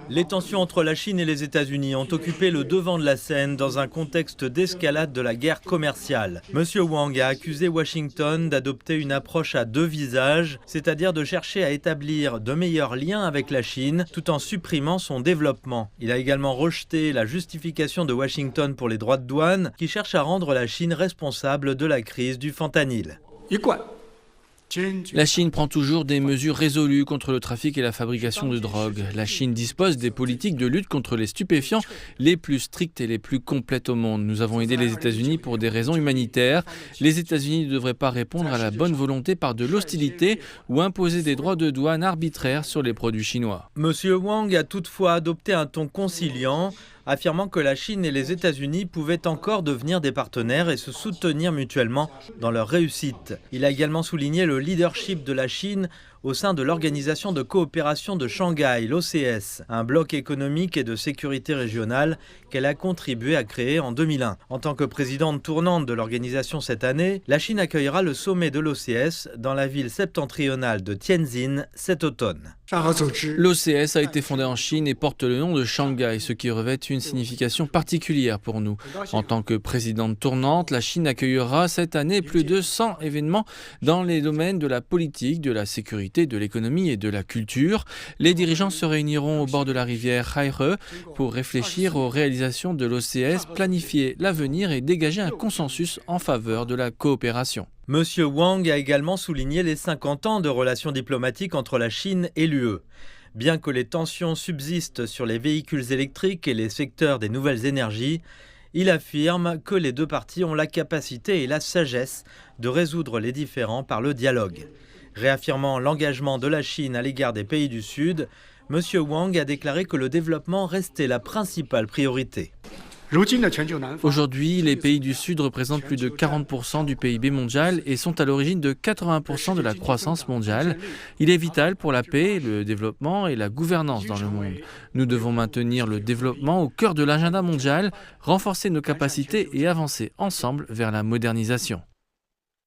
Les tensions entre la Chine et les États-Unis ont occupé le devant de la scène dans un contexte d'escalade de la guerre commerciale. Monsieur Wang a accusé Washington d'adopter une approche à deux visages, c'est-à-dire de chercher à établir de meilleurs liens avec la Chine tout en supprimant son développement. Il a également rejeté la justification de Washington pour les droits de douane qui cherche à rendre la Chine responsable de la crise du fentanyl. La Chine prend toujours des mesures résolues contre le trafic et la fabrication de drogue. La Chine dispose des politiques de lutte contre les stupéfiants les plus strictes et les plus complètes au monde. Nous avons aidé les États-Unis pour des raisons humanitaires. Les États-Unis ne devraient pas répondre à la bonne volonté par de l'hostilité ou imposer des droits de douane arbitraires sur les produits chinois. Monsieur Wang a toutefois adopté un ton conciliant, affirmant que la Chine et les États-Unis pouvaient encore devenir des partenaires et se soutenir mutuellement dans leur réussite. Il a également souligné le leadership de la Chine au sein de l'Organisation de coopération de Shanghai, l'OCS, un bloc économique et de sécurité régionale qu'elle a contribué à créer en 2001. En tant que présidente tournante de l'organisation cette année, la Chine accueillera le sommet de l'OCS dans la ville septentrionale de Tianjin cet automne. L'OCS a été fondé en Chine et porte le nom de Shanghai, ce qui revêt une signification particulière pour nous. En tant que présidente tournante, la Chine accueillera cette année plus de 100 événements dans les domaines de la politique, de la sécurité, de l'économie et de la culture. Les dirigeants se réuniront au bord de la rivière Haihe pour réfléchir aux réalisations de l'OCS, planifier l'avenir et dégager un consensus en faveur de la coopération. Monsieur Wang a également souligné les 50 ans de relations diplomatiques entre la Chine et l'UE. Bien que les tensions subsistent sur les véhicules électriques et les secteurs des nouvelles énergies, il affirme que les deux parties ont la capacité et la sagesse de résoudre les différends par le dialogue. Réaffirmant l'engagement de la Chine à l'égard des pays du Sud, Monsieur Wang a déclaré que le développement restait la principale priorité. Aujourd'hui, les pays du Sud représentent plus de 40% du PIB mondial et sont à l'origine de 80% de la croissance mondiale. Il est vital pour la paix, le développement et la gouvernance dans le monde. Nous devons maintenir le développement au cœur de l'agenda mondial, renforcer nos capacités et avancer ensemble vers la modernisation.